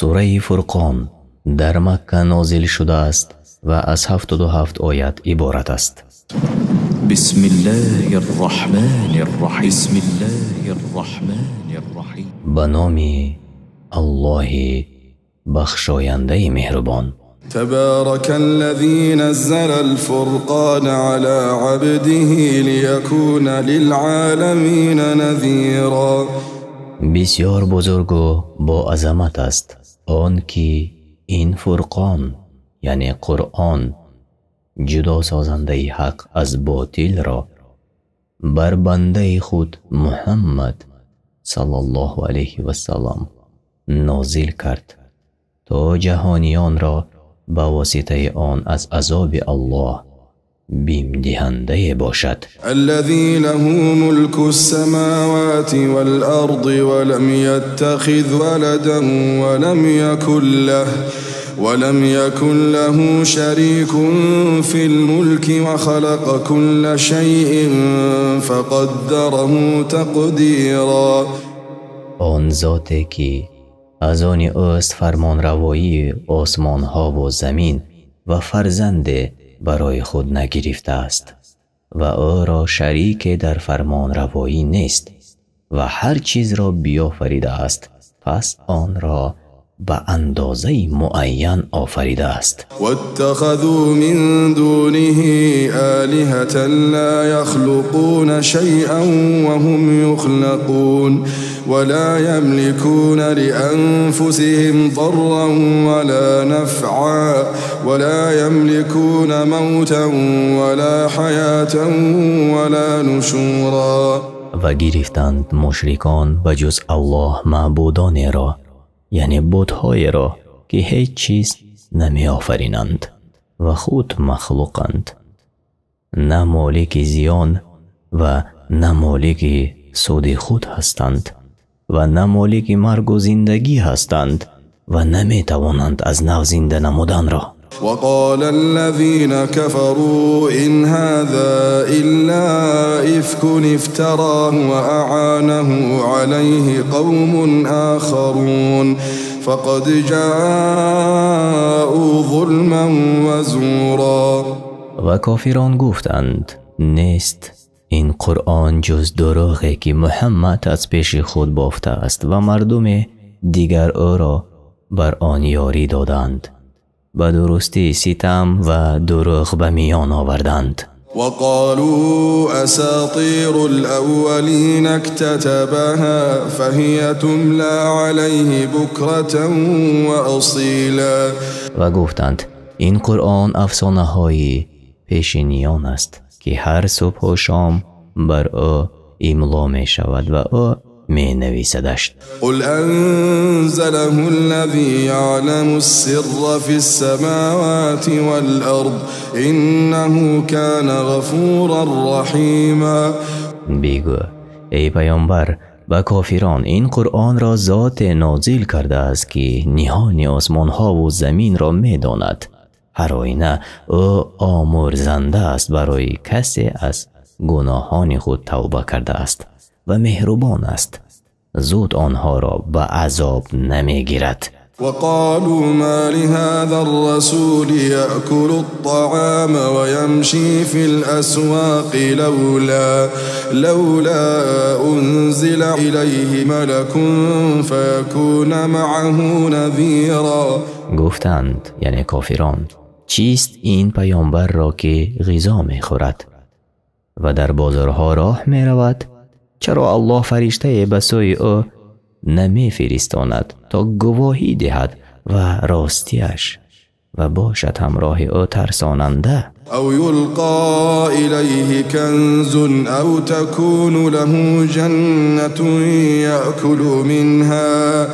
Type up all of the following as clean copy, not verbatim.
سوره فرقان در مکه نازل شده است و از 77 آیت عبارت است. بسم الله الرحمن الرحیم. بسم الله الرحمن الرحیم. به نام الله بخشاینده مهربان. تبارك الذي نزل الفرقان على عبده ليكون للعالمین نذیرا. بسیار بزرگ و با عظمت است آن که این فرقان یعنی قرآن جدا سازنده حق از باطل را بر بنده خود محمد صلی الله علیه و سلم نازل کرد تا جهانیان را با واسطه آن از عذاب الله بیم دهنده باشد. الذي له ملك السماوات والأرض ولم يتخذ ولدا ولم يكن له شريك في الملك وخلق كل شيء فقدره تقديرا. آن ذاتی که از آن اوست فرمان روایی آسمان ها و زمین و فرزند برای خود نگرفته است و او را شریک در فرمان روایی نیست و هر چیز را بیافریده است، پس آن را به اندازه معین آفریده است. واتخذوا من دونه آلهة لا يخلقون شيئا وهم يخلقون ولا يملكون لأنفسهم ضرا ولا نفعا ولا يملكون موتا ولا حياة ولا نشورا. و گرفتند مشرکان بجز الله معبودان را یعنی بت‌های را که هیچ چیز نمی آفرینند و خود مخلوقند، نه مالک زیان و نه مالک سود خود هستند و نه مالک مرگ و زندگی هستند و نمی توانند از نو زنده نمودن را. وقال الذين كفروا إن هذا إلا إفك افتراه وأعانه عليه قوم آخرون فقد جاءوا ظلما وزورا. و کافران گفتند نیست این قرآن جز دروغی که محمد از پیش خود بافته است و مردم دیگر او را بر آن یاری دادند، به درستی ستم و دروغ به میان آوردند. وقالوا أساطير الأولين اكتتبها فهي تملى عليه بكرة وأصيلا. و گفتند این قرآن افسانه های پیشینیان است که هر صبح و شام بر او املا می شود و او می نویسدش. قل انزله الذي يعلم السر في السماوات والأرض إنه كان غفورا رحيما. بگو ای پیامبر به کافران این قرآن را ذات نازل کرده است که نهان آسمان ها و زمین را می داند. هر آینه او آمرزنده است برای کسی از گناهان خود توبه کرده است و مهربان است، زود آنها را به عذاب نمی گیرد. وقالوا ما لهذا الرسول يأكل الطعام ويمشي في الأسواق لولا أنزل إليه ملك فيكون معه نذيرا. گفتند یعنی کافران چیست این پیامبر را که غذا می خورد و در بازارها راه می رود؟ چرا الله فرشته به سوی او نمی فرستاند تا گواهی دهد و راستیش و باشد همراه او ترساننده؟ او یلقا الیه کنز او تکون له جنة یأکل منها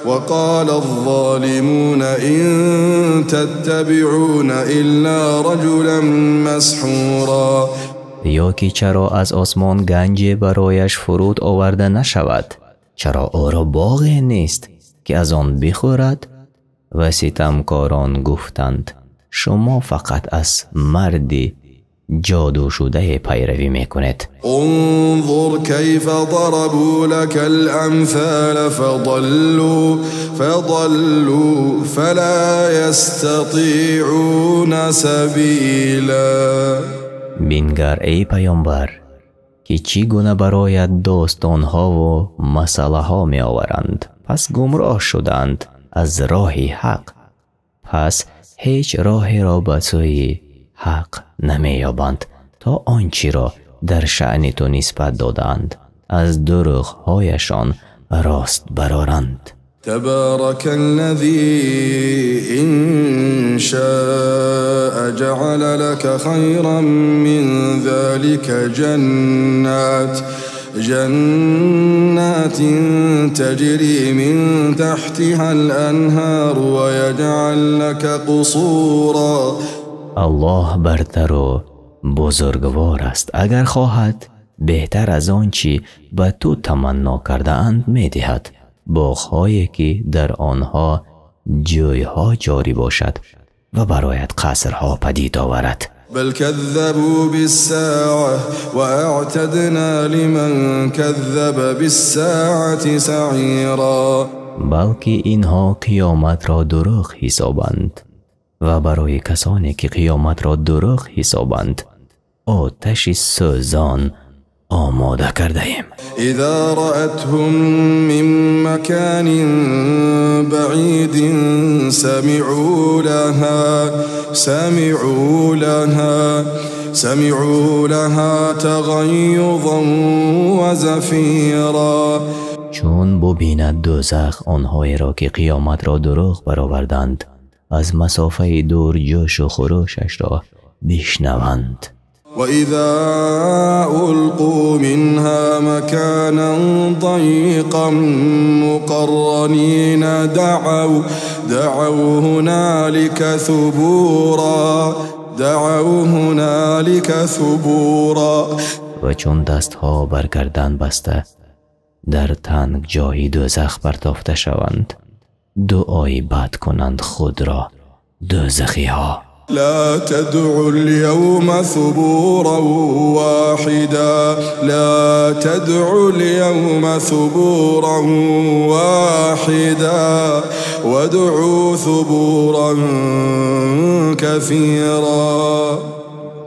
وقال الظالمون ان تتبعون الا رجلا مسحورا. یا که چرا از آسمان گنج برایش فرود آورده نشود؟ چرا او را باغی نیست که از آن بخورد؟ و ستمکاران گفتند شما فقط از مردی جادو شده پیروی میکنید. انظر کیف ضربوا لك الامثال فضلوا فلا يستطيعون سبیلا. بینگر ای پیامبر که چی گونه برایت داستان ها و مسئله ها می آورند، پس گمراه شدند از راه حق، پس هیچ راهی را به سوی حق نمی یابند تا آنچه را در شأن تو نسبت دادند از دروغ هایشان راست برآرند. تبارك الذي إن شاء جعل لك خيرا من ذلك جنات تجري من تحتها الأنهار ويجعل لك قصورا. الله برتر و بزرگوار است، اگر خواهد بهتر از آنچه به تو تمنا کرده اند می دهد، باغ‌هایی که در آنها جوی‌ها جاری باشد و برایت قصرها پدید آورد. بل كذبوا بالساعة واعتدنا لمن كذب بالساعة سعيرا. بلکه اینها قیامت را دروغ حسابند و برای کسانی که قیامت را دروغ حسابند آتش سوزان آماده کرده ایم. اذا رأتهم من مكان بعید سمعوا لها تغیظا و زفیرا. چون ببیند دوزخ آنهایی را که قیامت را دروغ برآوردند، از مسافه دور جوش و خروشش را بشنوند. وَإِذَا أُلْقُوا مِنْهَا مَكَانًا ضَيِّقًا مُقَرَّنِينَ دَعَوْا هُنَالِكَ ثُبُورًا. و چون دستها بر گردن بسته در تنگ جایی دوزخ پرتافته شوند، دعای بد کنند خود را دوزخی ها. لا تدعوا اليوم ثبورا واحدا وادعوا ثبورا كثيرا.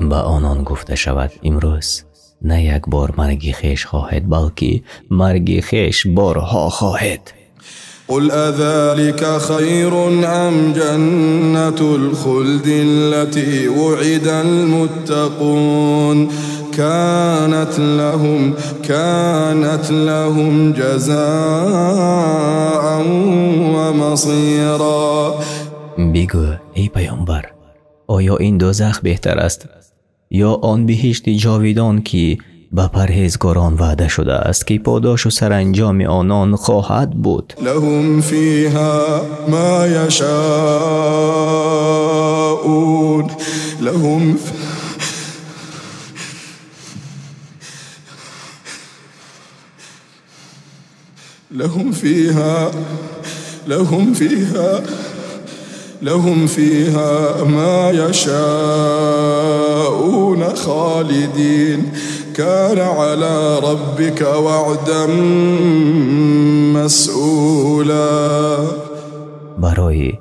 با آنان گفته شود امروز نه یک بار مرگ خویش خواهد، بلکه مرگ خویش بارها خواهد. قل أذلك خير أم جنة الخلد التي وعد المتقون كانت لهم جزاء ومصيرا. بگو ای پیامبر، آیا این دوزخ بهتر است یا آن بهشت جاویدان که به پرهیزگاران وعده شده است که پاداش و سرانجام آنان خواهد بود؟ لهم فيها ما يشاءون لهم فيها ما يشاءون خالدين كان على ربك وعدا مسئولا. برای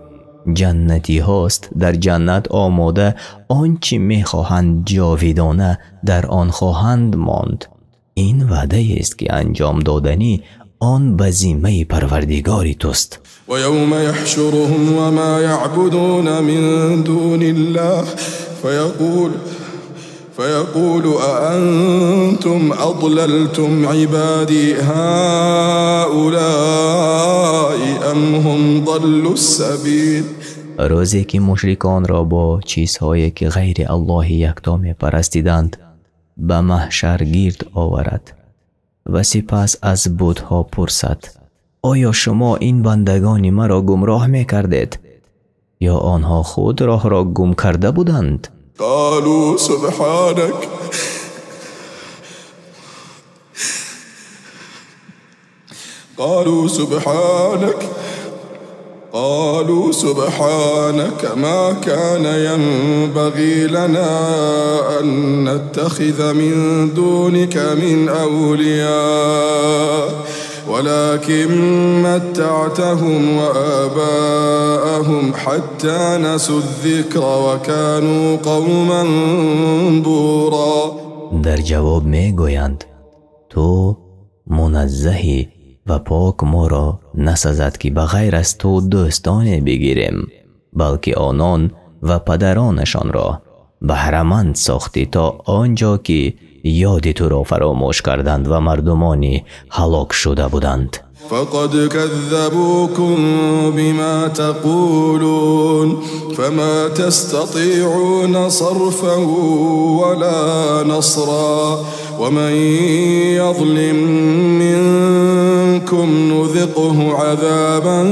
جنتی هاست در جنت آماده آنچه میخواهند جاویدانه در آن خواهند ماند. این وعده است که انجام دادنی آن به ذمه پروردگاری توست. و یوم یحشرهم و ما یعبدون من دون الله فيقول أأنتم أضللتم عبادي هؤلاء أم هم ضلوا السبيل. روزی که مشرکان را با چیزهایی که غیر الله یکتا می پرستیدند به محشر گرد آورد و سپس از بتها پرسد آیا شما این بندگان مرا گمراه می کردید یا آنها خود راه را گم کرده بودند؟ قالوا قالوا سبحانك ما كان ينبغي لنا أن نتخذ من دونك من أولياء ولكن متعتهم وآباءهم حتى نسوا الذكر وكانوا قوما بورا. در جواب می گویند تو منزهی و پاک ما را نسزد که بغیر از تو دوستانه بگیریم، بلکه آنان و پدرانشان را بهره‌مند ساختی تا آنجا که یاد تو را فراموش کردند و مردمانی هلاک شده بودند. فقد كذبوكم بما تقولون فما تستطيعون صرفا ولا نصرا ومن يظلم منكم نذقه عذابا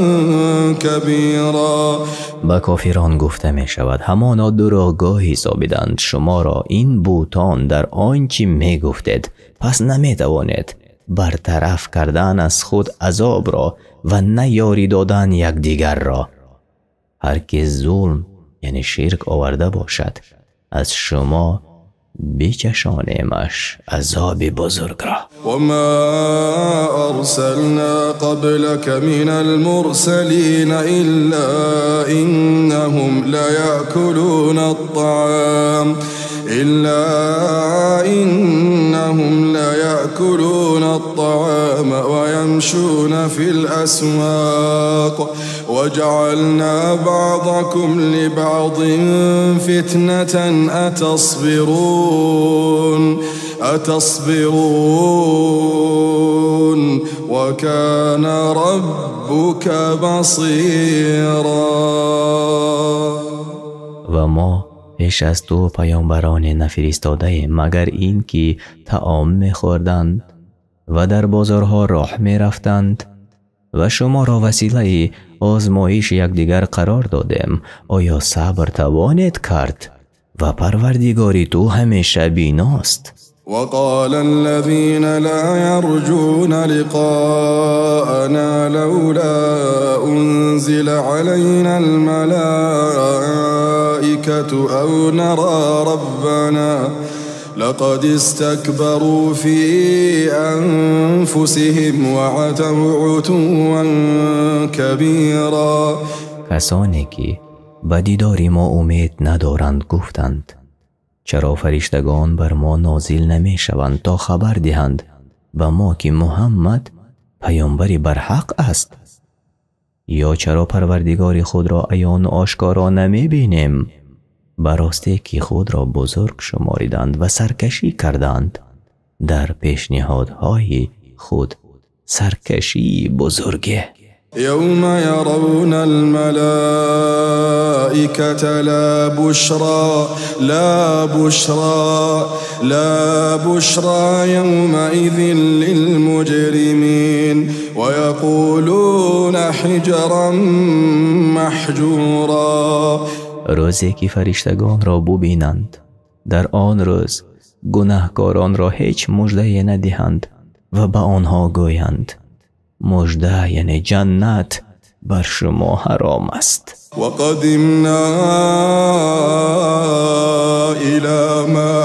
كبيرا. با کافران گفته می شود همانا دروغگاهی سابیدند شما را این بوتان در آنچه می گفتید، پس نمی توانید برطرف کردن از خود عذاب را و نه یاری دادن یکدیگر را. هر که ظلم یعنی شرک آورده باشد از شما بچشانیمش عذاب بزرگ را. وما أرسلنا قبلك من المرسلين إلا إنهم ليأكلون الطعام ويمشون في الأسواق وجعلنا بعضكم لبعض فتنة أتصبرون وكان ربك بصيرا. و ما پیش از تو پیامبران نفرستاده مگر این که طعام می‌خوردند و در بازارها راه می‌رفتند و شما را وسیله آزمایش یکدیگر قرار دادیم. آیا صبر توانید کرد؟ و پروردگاری تو همیشه بیناست. وقال الذين لا يرجون لقاءنا لولا أنزل علينا الملائكة أو نرى ربنا لقد استكبروا في أنفسهم وعتوا عتوا كبيرا. کسانی که به دیدار ما امید ندارند گفتند چرا فرشتگان بر ما نازل نمی شوند تا خبر دهند به ما که محمد پیامبری برحق است؟ یا چرا پروردگار خود را عیان و آشکارا نمی بینیم؟ براستی که خود را بزرگ شماریدند و سرکشی کردند. در پیشنهادهای خود سرکشی بزرگه. يوم يرون الملائكة لا بشرى يومئذ للمجرمين ويقولون حجرا محجورا. روزی که فرشتگان را ببینند در آن روز گناهکاران را هیچ مژده ندهند و به آنها گویند مژده یعنی جنت بر شما حرام است. وقدمنا إلى ما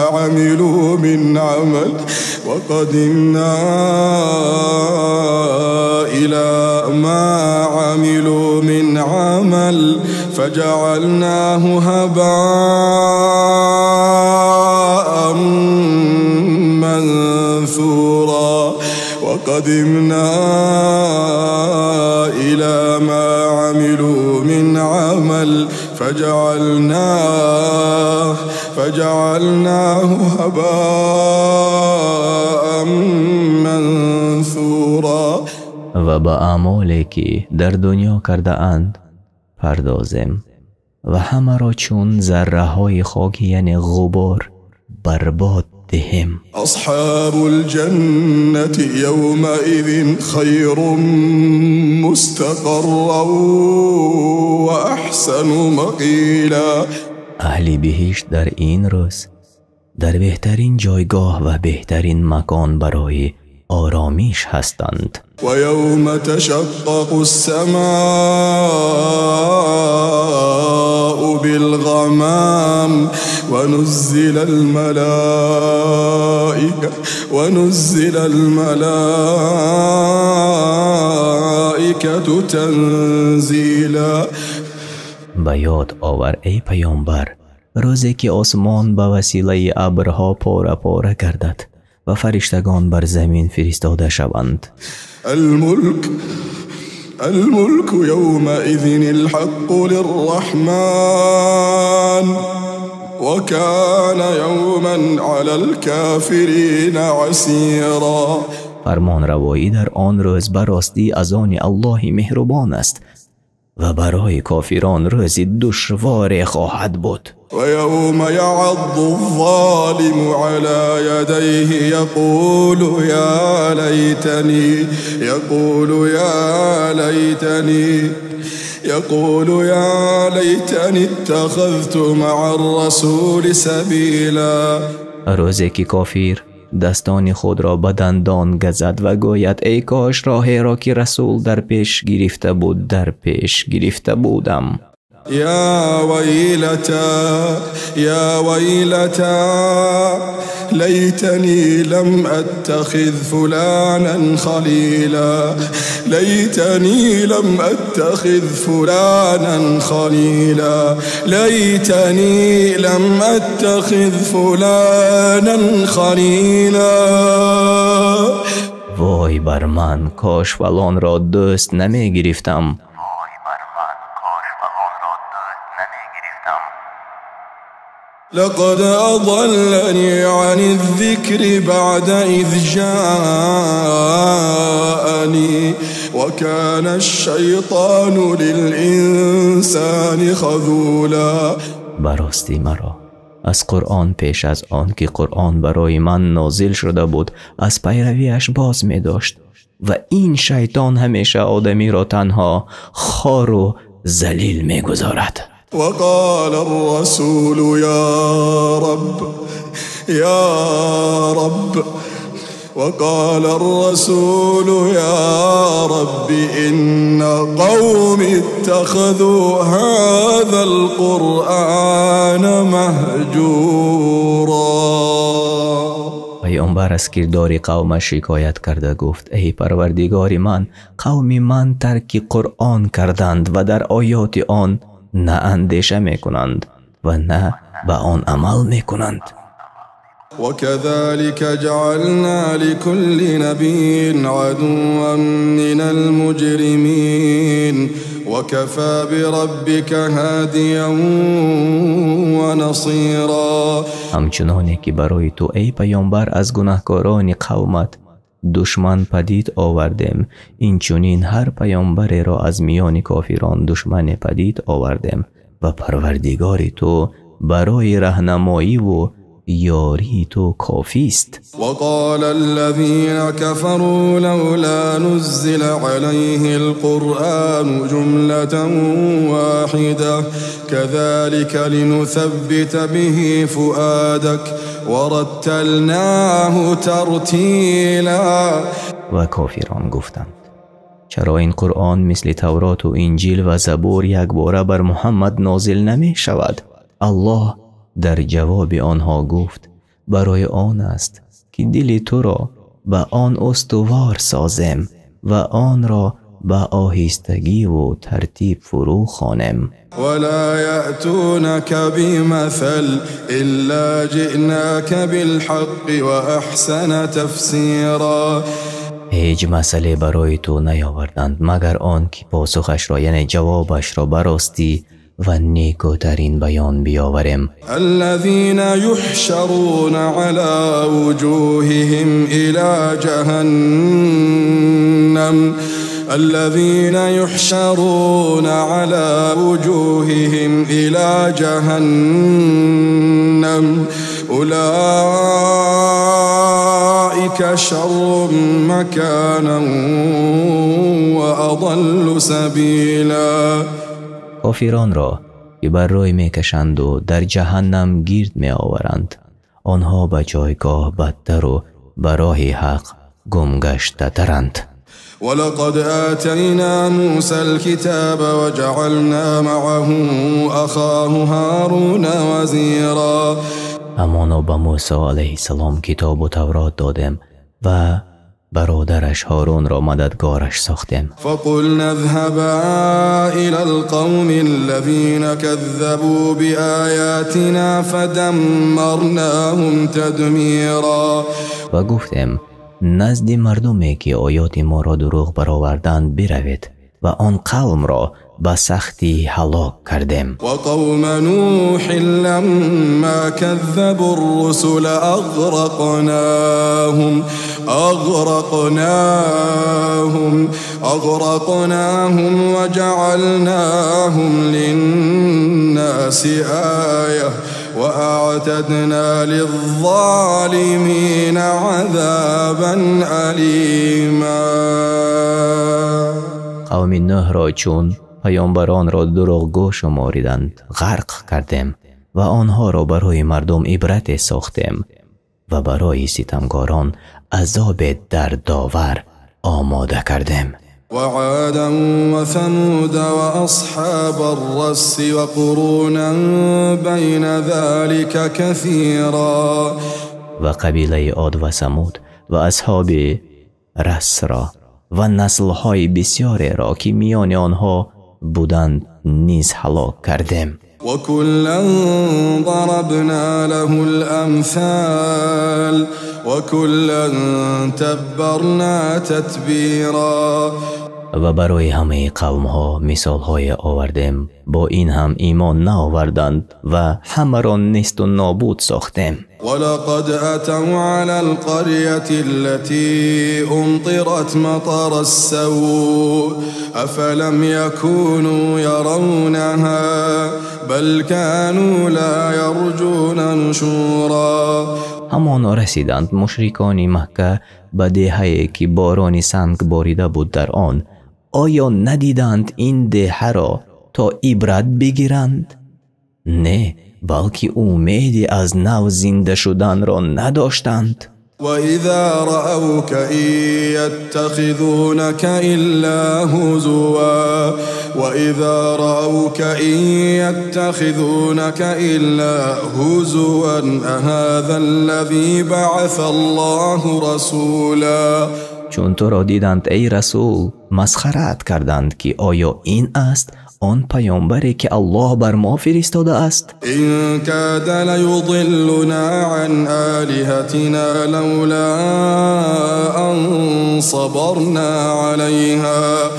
عملوا من عمل فجعلناه هباء منثورا. وقدمنا إلى ما عملوا من عمل فجعلناه هباء منثورا. و با اعمالی که در دنیا کرده اند پردازیم و همه را چون ذره های خاک یعنی غبار برباد دهیم. اصحاب الجنة يومئذ خير مستقرا واحسن مقیلا. اهل بهشت در این روز در بهترین جایگاه و بهترین مکان برای آرامیش هستند. و یوم تشقق السماء بالغمام و نزل الملائکة تنزیلا. به یاد آور ای پیامبر روزی که آسمان به وسیله ابرها پاره پاره گردد و فرشتگان بر زمین فرستاده شوند. الملك يومئذ الحق للرحمن وكان يوما على الكافرين عسيرا. فرمان روایی در آن روز براستی از آن الله مهربان است و برای کافران روزی دشوار خواهد بود. و یوم یعض الظالم علی یدیه یقول یا لیتنی اتخذت مع الرسول سبیلا. روزی که کافر دستان خود را به دندان گزد و گوید ای کاش راهی را که رسول در پیش گرفته بودم. یا ویلتا لیتنی لم اتخذ فلانا خلیلا. وای بر من کاش فلان را دوست نمی گرفتم. لقد أضلني عن الذكر بعد إذ جاءني وكان الشيطان للإنسان خذولا. براستی مرا از قرآن پیش از آن که قرآن برای من نازل شده بود از پیرویش باز می داشت و این شیطان همیشه آدمی را تنها خار و ذلیل می گذارد. وقال الرسول يا رب إن قوم اتخذوا هذا القرآن مهجورا. پیامبر از کردار قومش شکایت کرده گفت ای پروردگار من قوم من ترک قرآن کردند و در آیات آن نه اندیشه می کنند و نه به آن عمل می کنند. وكذلك جعلنا لكل نبي عدوا من المجرمين وكفى بربك هاديا ونصيرا. همچنانی که برای تو ای پیامبر از گناهکاران قومت دشمن پدید آوردیم این چنین هر پیامبری را از میان کافران دشمن پدید آوردیم و پروردگار تو برای راهنمایی و یاری تو کافی است. وقال الذين كفروا لولا نزل عليه القرآن جملة واحدة كذلك لنثبت به فؤادك ورتلناه ترتیلا. و کافران گفتند چرا این قرآن مثل تورات و انجیل و زبور یک باره بر محمد نازل نمی شود؟ الله در جواب آنها گفت برای آن است که دل تو را به آن استوار سازم و آن را به آهستگی و ترتیب فرو خوانم. ولا یأتونک بمثل الا جئناک بالحق و احسن تفسیرا. هیچ مسئله برای تو نیاوردند مگر آن که پاسخش را یعنی جوابش را براستی و نیکوترین بیان بیاوریم. الذين يحشرون على وجوههم إلى جهنم أولئك شر مكانا وأضل سبيلا. کافران را که بر روی میکشند و در جهنم گیرد می آورند آنها به جایگاه بدتر و به راه حق گمگشته ترند. ولقد آتينا موسى الكتاب وجعلنا معه أخاه هارون وزيرا. همانا به موسی علیه السلام کتاب و تورات دادیم و برادرش هارون را مددگارش ساختیم. فقلنا اذهبا إلى القوم الذين كذبوا بآياتنا فدمرناهم تدمیرا. و گفتیم نزد مردمی که آیات ما را دروغ برآوردند بروید و آن قوم را به سختی هلاک کردیم. و قوم نوح لما كذبوا الرسل أغرقناهم وجعلناهم للناس آية وأعتدنا للظالمين عذابا أليما. قوم نوح را چون پیامبران را دروغگو شماریدند غرق کردیم و آنها را برای مردم عبرت ساختیم و برای ستمگاران عذاب دردآور آماده کردیم. وعادا وثمود وأصحاب الرس وقرونا بين ذلك كثيرا. و قبیله عاد و ثمود و اصحاب رس را و نسل‌های بسیاری را که میان آنها بودند نیز هلاک کردیم. وكلا ضربنا له الأمثال وكلا تبرنا تتبیرا. و برای همه قوم ها مثال های آوردیم، با این هم ایمان نآوردند و همه را نیست و نابود ساختیم. ولقد أتوا على القرية التي أمطرت مطر السوء أفلم يكونوا يرونها بل كانوا لا يرجون نشورا. همان رسیدند مشرکان مکه به دهه‌ای که باران سنگ باریده بود در آن. آیا ندیدند این دهه را تا عبرت بگیرند؟ نه، بلکه امیدی از نو زنده شدن را نداشتند. و اذا رأوك يتخذونك الا هزوا و اذا رأوك يتخذونك الا هزوا اهذا الذي بعث الله رسولا. چون تو را دیدند ای رسول مسخرت کردند که آیا این است آن پیامبری که الله بر ما فرستاده است؟ این کاد لیضلنا عن آلهتنا لولا ان صبرنا علیها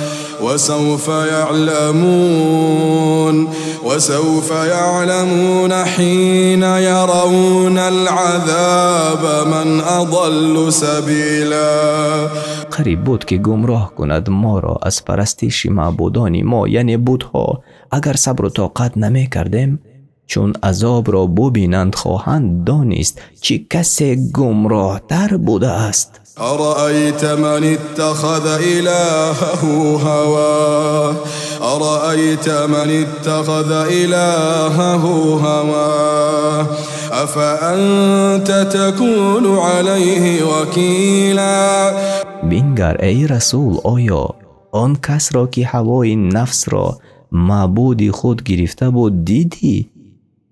وسوف يعلمون حين يرون العذاب من اضل سبیلا. قریب بود که گمراه کند ما را از پرستش معبودان ما یعنی بتها اگر صبر و طاقت نمی کردیم، چون عذاب را ببینند خواهند دانست چه کسی گمراه تر بوده است. أرأيت من اتخذ إلهه هواه أفأنت تكون عليه وكيلا. بینگر ای رسول آیا آن کس را که هوای نفس را معبود خود گرفته بود دیدی؟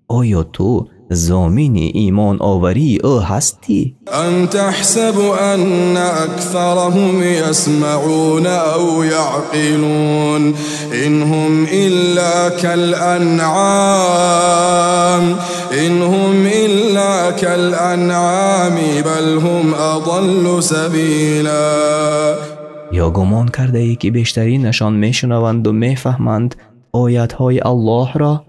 آیا تو ضامن ایمان آوری او هستی؟ ام تحسب ان اکثرهم يسمعون او يعقلون ان هم الا كالانعام بل هم اضل سبیلا. یا گمان کرده ای که بیشترینشان میشنوند و میفهمند آیتهای الله را؟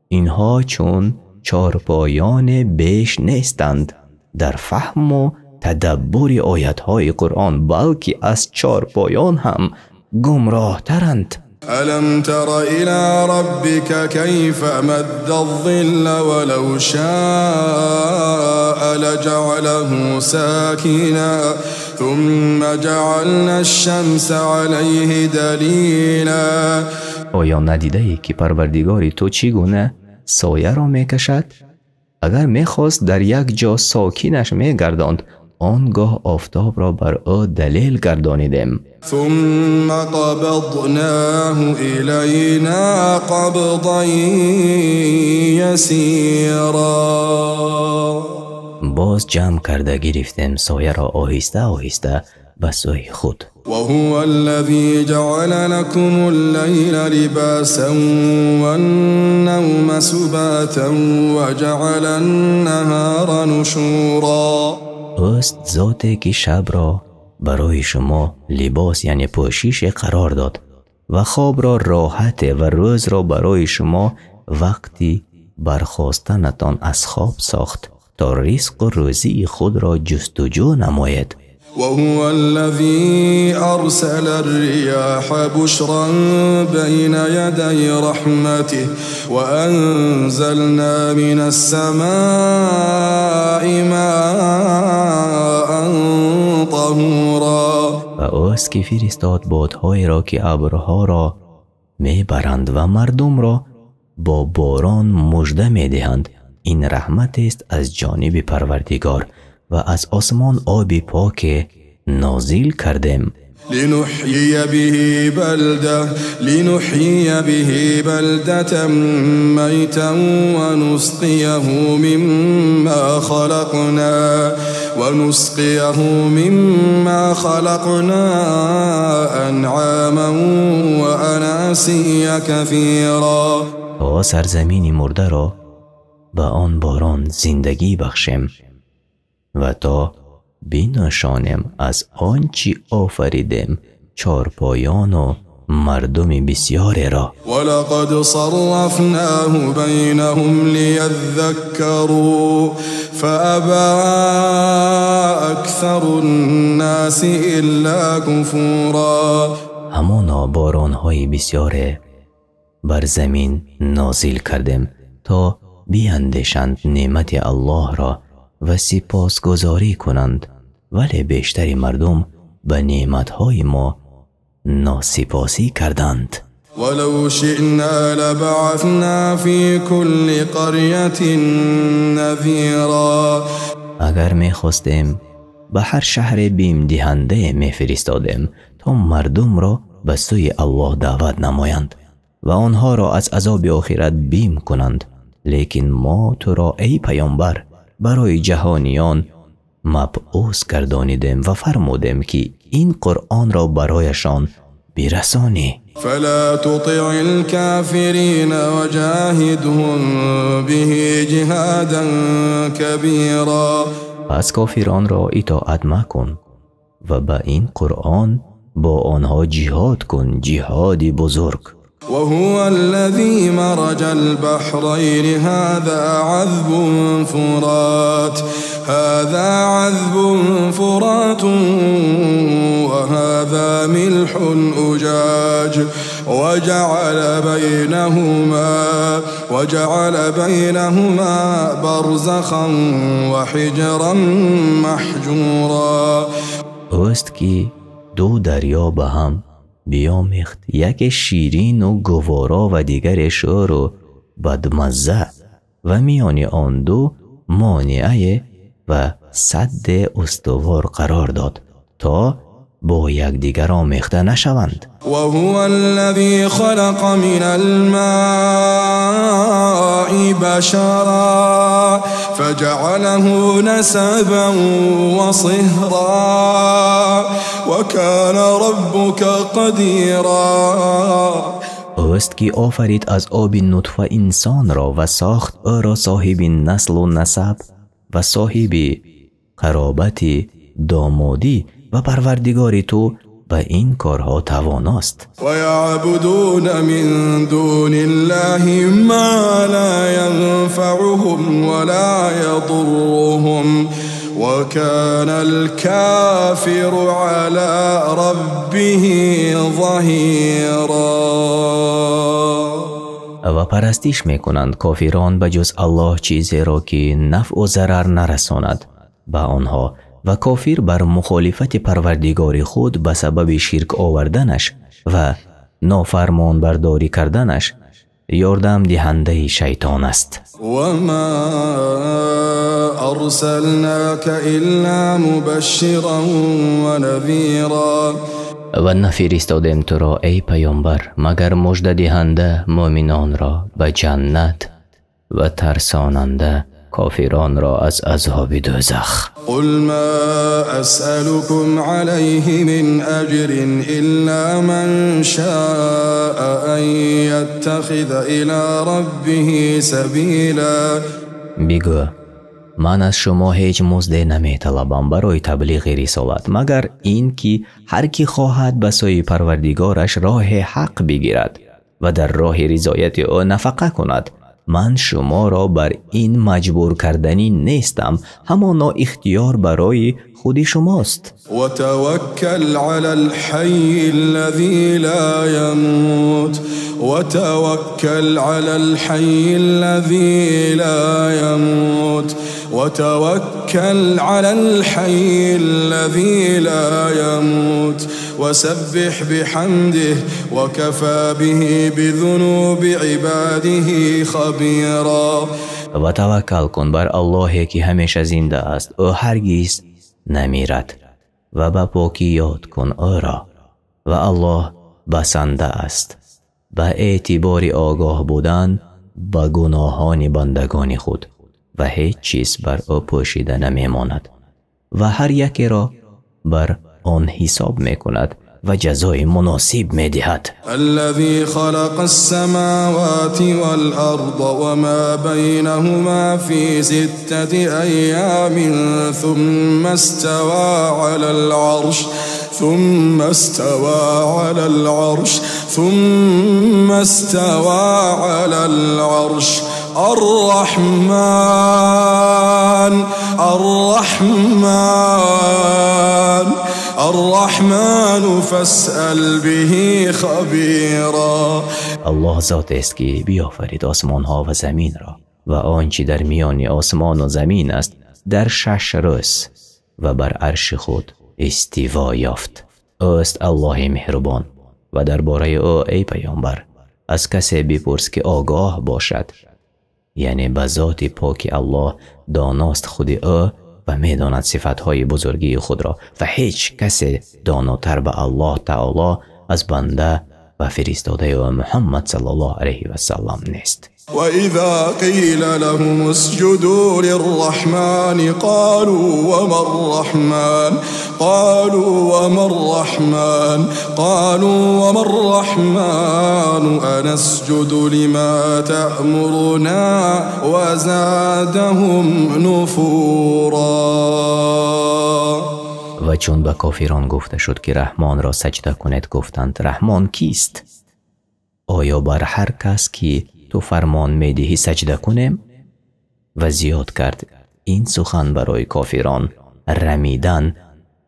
اینها چون چارپایان بیش نیستند در فهم و تدبر آیتهای قرآن، بلکه از چارپایان هم گمراه ترند. الم تر الى ربك كيف مد الظل ولو شاء لجعله ساكنا ثم جعلنا الشمس عليه دلیلا. آیا ندیده ای که پروردگار تو چگونه سایه را میکشد؟ اگر میخواست در یک جا ساکینش میگرداند آنگاه آفتاب را بر او دلیل گردانیدیم. ثم قبضناه إلينا قبضا يسيرا. باز جمع کرده گرفتیم سایه را آهسته آهسته به سوی خود. وهو الذي جعل لكم الليل لباسا والنوم سباتا وجعل النهار نشورا. اوست ذاتی که شب را برای شما لباس یعنی پوشش قرار داد و خواب را راحت و روز را برای شما وقتی برخاستنتان از خواب ساخت تا رزق و روزی خود را جستجو نماید. وهو الذي أرسل الرياح بشرا بين يدي رحمته وأنزلنا من السماء ماء طهورا. و اوست که فرستاد بادهای را که ابرها را میبرند و مردم را با باران مژده میدهند. این رحمت است از جانب پروردگار و از آسمان آب پاک نازل کردیم. لنحيي به بلدة ميتا ونسقيه مما خلقنا أنعاما وأناسيا كثيرا. تا سرزمین مرده را به آن باران زندگی بخشیم و تا بینشانیم از آنچه آفریدیم چارپایان و مردم بسیاری را. ولقد صرفناه بینهم لیذکروا فابى اکثر الناس الا کفورا. همانا بارانهای بسیاری بر زمین نازل کردیم تا بیاندیشند نعمت الله را و سپاسگزاری کنند، ولی بیشتر مردم به نعمتهای ما ناسپاسی کردند. ولو شئنا لبعثنا في كل قرية نذيرا. اگر میخواستیم به هر شهر بیم دهنده میفرستادیم تا مردم را به سوی الله دعوت نمایند و آنها را از عذاب آخرت بیم کنند. لیکن ما تو را ای پیامبر برای جهانیان مبعوث گردانیدیم و فرمودیم که این قرآن را برایشان برسانی. فلا تطع الكافرین وجاهدهم به جهادا کبیرا. پس کافران را اطاعت مکن و با این قرآن با آنها جهاد کن، جهادی بزرگ. وهو الذي مرج البحرين هذا عذب فرات وهذا ملح أجاج وجعل بينهما برزخا وحجرا محجورا. اوست که دو دریا به هم بیامیخت، یک شیرین و گوارا و دیگر شور و بدمزه و میان آن دو مانعه و سد استوار قرار داد تا با یکدیگر آمیخته نشوند. وهو الذي خلق من الماء بشرا فجعله نسبا وصهرا وكان ربك قديرا. اوست که آفرید از آب نطفه انسان را و ساخت او را صاحب نسل و نسب و صاحب قرابت دامادی و پروردگار تو به این کارها تواناست. و یعبدون من دون الله ما لا ینفعهم ولا یضرهم و کان الكافر على ربه ظهیرا. و پرستش میکنند کافران به جز الله چیزی را که نفع و ضرر نرساند به آنها و کافر بر مخالفت پروردگار خود به سبب شرک آوردنش و نافرمان برداری کردنش یاردم دهنده شیطان است. وما أرسلناك إلا مبشرا ونذيرا و نفرستادیم تو را ای پیامبر مگر مژده دهنده مؤمنان را به جنت و ترساننده کافران را از عذاب دوزخ. قل ما أسألكم عليه من أجر إلا من شاء أن يتخذ إلى ربه سبيلا. بگو من از شما هیچ مزد نمی طلبم برای تبلیغ رسالت مگر این که هر کی خواهد به سوی پروردگارش راه حق بگیرد و در راه رضایت او نفقه کند. من شما را بر این مجبور کردنی نیستم، همانا اختیار برای خود شماست. و توکل علی الحی الذی لا يموت و توکل علی الحی الذی لا يموت و توکل علی الحی الذی لا يموت وسبح بحمده وكفى به بذنوب عباده خبيرا. و توکل کن بر اللهی که همیشه زنده است، او هرگز نمیرد، و به پاکی یاد کن او را، و الله بسنده است به اعتبار آگاه بودن به گناهان بندگان خود و هیچ چیز بر او پوشیده نمیماند و هر یکی را بر آن حساب میکند و جزای مناسب میدهد. الذي خلق السماوات والأرض وما بينهما في 6 أيام ثم استوى على العرش ثم استوى على العرش الرحمن فاسأل به خبيرا. الله ذات است که بیافرید آسمان ها و زمین را و آنچه در میان آسمان و زمین است در 6 روز و بر عرش خود استوا یافت. اوست الله مهربان و درباره او ای پیامبر از کسی بپرس که آگاه باشد، یعنی به ذات پاک الله داناست خود او و میداند صفتهای بزرگی خود را و هیچ کسی داناتر به الله تعالی از بنده و فرستاده او محمد صلی الله علیه و سلم نیست. وإذا قيل لهم اسجدوا للرحمن قالوا وما الرحمن أنسجد لما تأمرنا وزادهم نفورا. و چون به کافران گفته شد که رحمان را سجده کنید گفتند رحمان کیست؟ آیا بر هر کس که تو فرمان میدهی سجده کنیم؟ و زیاد کرد این سخن برای کافران رمیدن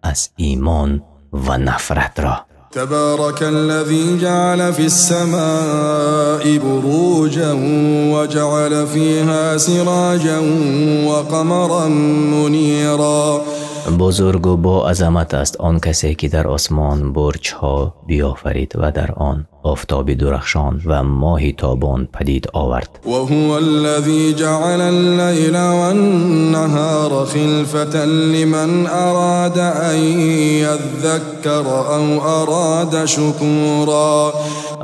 از ایمان و نفرت را. تبارك الذي جعل في السماء بروجا وجعل فيها سراجا وقمرا منيرا. بزرگ و با عظمت است آن کسی که در آسمان برج ها بیافرید و در آن آفتاب درخشان و ماه تابان پدید آورد. و هو الذی جعل اللیل والنهار خلفة لمن اراد ان یذکر او اراد شکورا.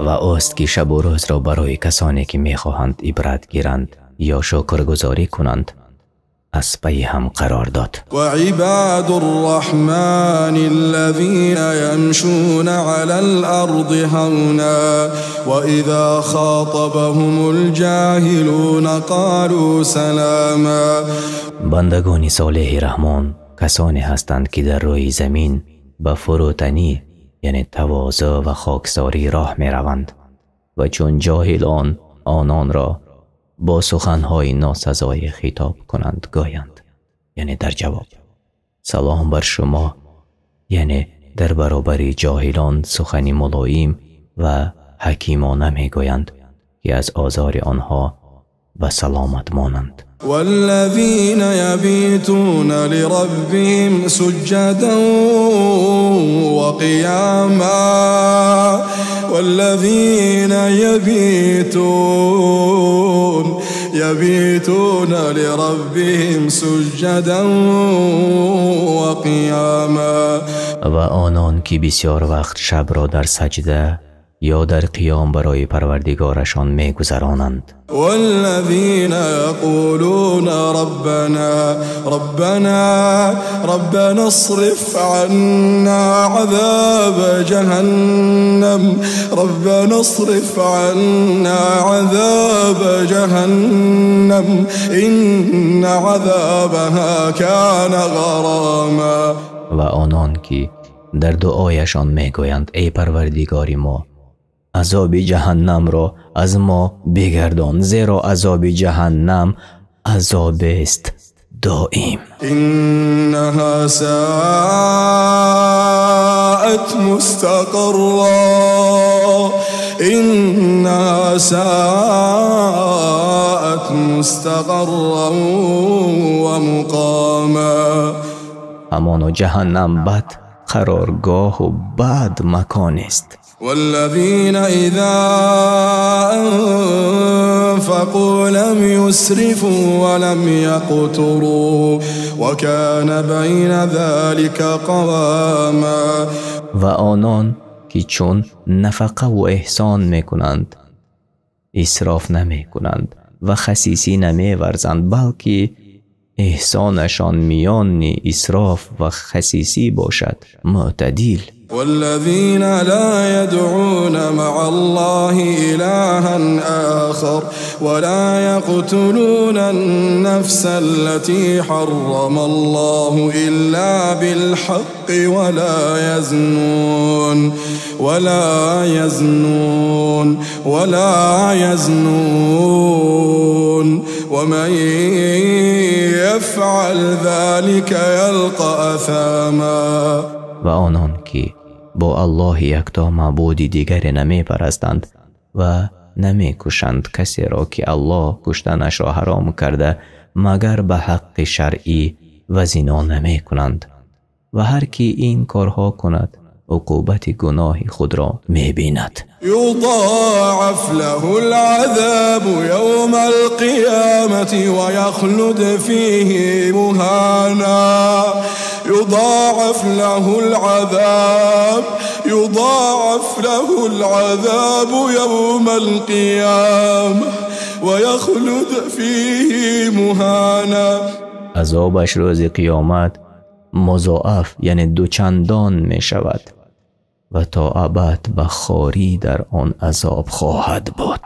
و اوست که شب و روز را برای کسانی که میخواهند عبرت گیرند یا شکرگزاری کنند از پی هم قرار داد. و عباد الرحمن الذين يمشون على الارض هونا و اذا خاطبهم الجاهلون قالوا سلاما. بندگان صالح رحمان کسانی هستند که در روی زمین به فروتنی یعنی تواضع و خاکساری راه می روند و چون جاهلان آنان را با سخنهای ناسزای خطاب کنند گویند، یعنی در جواب سلام بر شما، یعنی در برابر جاهلان سخنی ملایم و حکیمانه می گویند که از آزار آنها به سلامت مانند. والذین یبیتون لربهم سجدا وقياما والذين يبيتون لربهم سجدا وقیاما. و آنان که بسیار وقت شب را در سجده یا در قیام برای پروردگارشان می‌گذرانند. والذین یقولون ربنا اصرف عنا عذاب جهنم إن عذابها كان غراما. و آنان که در دعایشان میگویند ای پروردگار ما عذاب جهنم را از ما بگردان، زیرا عذاب جهنم عذاب است دائم. إنها ساءت مستقرا ومقاما. همان جهنم بد قرارگاه و بد مکان است. والذين إذا أنفقوا لم يسرفوا ولم يقتروا وكان بين ذلك قواما. و آنان که چون نفقه و احسان میکنند اسراف نمی کنند و خسیسی نمی ورزند، بلکه احسانشان میان اسراف و خسیسی باشد، معتدل. والذين لا يدعون مع الله إلها آخر ولا يقتلون النفس التي حرم الله إلا بالحق ولا يزنون ومن يفعل ذلك يلقى أثاما. و آنان که با الله یکتا معبود دیگر نمی پرستند و نمی کشند کسی را که الله کشتنش را حرام کرده مگر به حق شرعی و زنا نمی کنند و هر کی این کارها کند عقوبت گناه خود را می بیند. يضاعف له العذاب يوم القيامة ويخلد فيه مهانا. يضاعف له العذاب يوم القيامة ويخلد فيه مهانا. عذابش روز قیامت مضاعف یعنی دوچندان می شود و تا ابد به خواری در آن عذاب خواهد بود.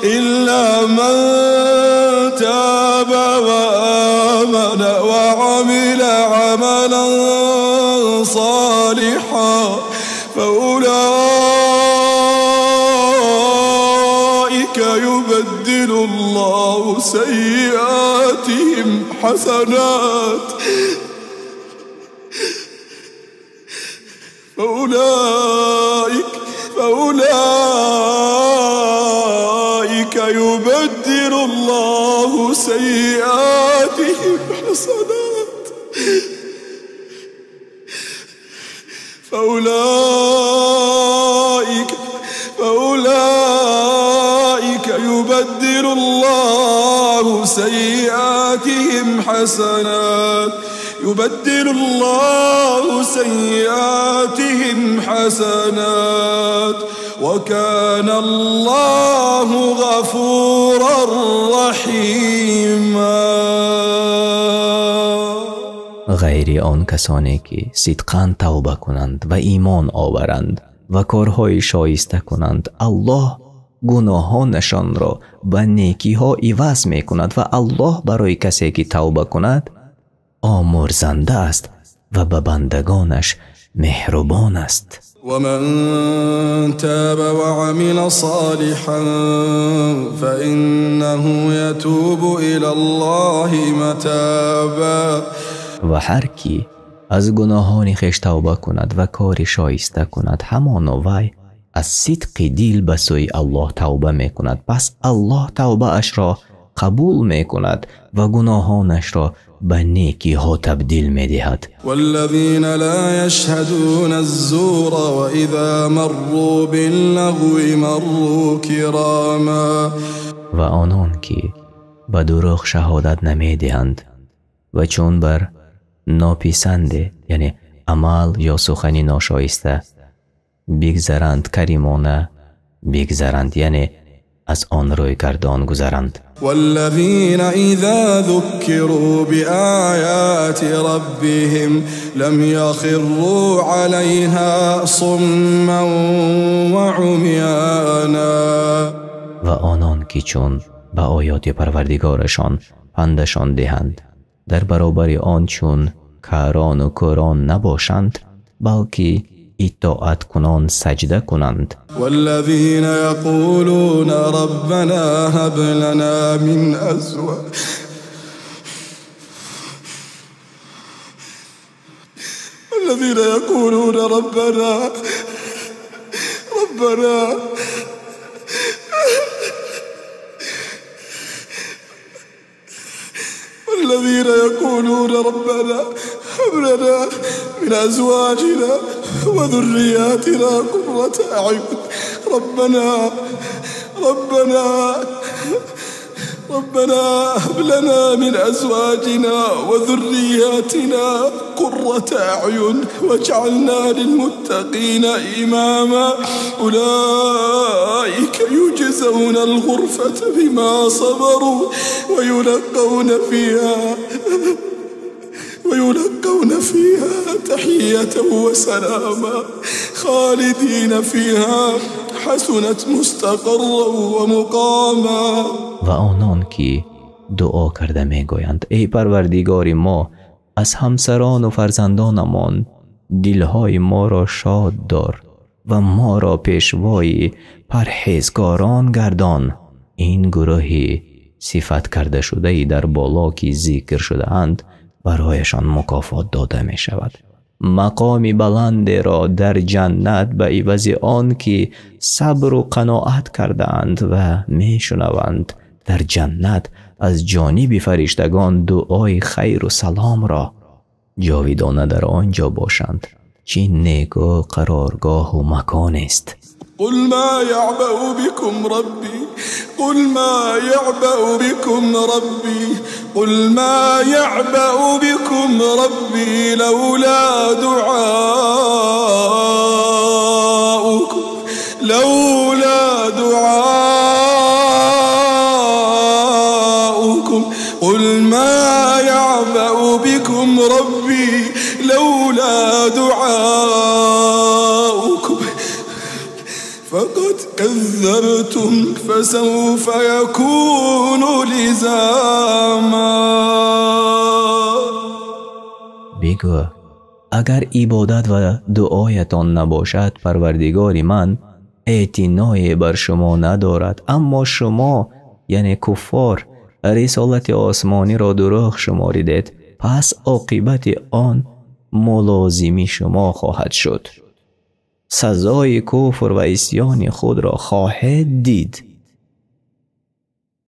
إلا من تاب وآمن وعمل عملا صالحا فأولئك يبدل الله سيئاتهم حسنات فأولئك يبدل الله سيئاتهم حسنات فأولئك يبدل الله سيئاتهم حسنات وكان الله غفورا رحيما. غیر آن کسانی که صدقاً توبه کنند و ایمان آورند و کارهای شایسته کنند، الله گناهانشان را به نیکی ها عوض می کند و الله برای کسی که توبه کند آمرزنده است و به بندگانش مهربان است. ومن تاب وعمل صالحا فإنه يتوب إلى الله متابا. و هر کی از گناهان خویش توبه کند و کار شایسته کند، همان وی از صدق دل به سوی الله توبه می کند، پس الله توبه اش را قبول می کند و گناهانش را به نیکی ها تبدیل می دهد. والذین لا یشهدون الزور و اذا مروا باللغو مروا کراما. و آنان که به دروغ شهادت نمی دهند و چون بر ناپسند یعنی عمل یا سخنی ناشایسته بگذرند، کریمانه بگذرند یعنی از آن روی گردان گذرند. والذین اذا ذکروا بآیات ربهم لم یخروا علیها صما وعمیانا. و آنان که چون به آیات پروردگارشان پندشان دهند در برابر آن چون کاران و کوران نباشند بلکه اطاعت کنان سجده کنند. والذین یقولون ربنا هب لنا من والذین یقولون ربنا والذين يقولون ربنا هب لنا من أزواجنا وذرياتنا قرة أعين ربنا هب لنا من أزواجنا وذرياتنا قرة أعين واجعلنا للمتقين إماما. أولئك يجزون الغرفة بما صبروا ويلقون فيها تحية وسلاما خالدين فيها حسنت مستقرا ومقاما. و آنان که دعا کرده می گویند ای پروردگار ما از همسران و فرزندانمان دلهای ما را شاد دار و ما را پیشوای پرهیزگاران گردان. این گروهی صفت کرده شده در بالا که ذکر شده اند برایشان مکافات داده می شود. مقامی بلند را در جنت به عوض آن که صبر و قناعت کرده اند و می شنوند در جنت از جانب فرشتگان دعای خیر و سلام را جاویدانه در آنجا باشند. چه نیکو قرارگاه و مکان است. قل ما يعبأ بكم ربي قل ما يعبأ بكم ربي لولا دعاؤكم قل ما يعبأ بكم ربي لولا دعاؤكم فقد كذبتم فسوف يكون لزاما. بگو اگر عبادت و دعایتان نباشد پروردگار من اعتنای بر شما ندارد، اما شما یعنی کفار رسالت آسمانی را دروغ شماریدید، پس عاقبت آن ملازمی شما خواهد شد. سزای کفر و عصیان خود را خواهید دید.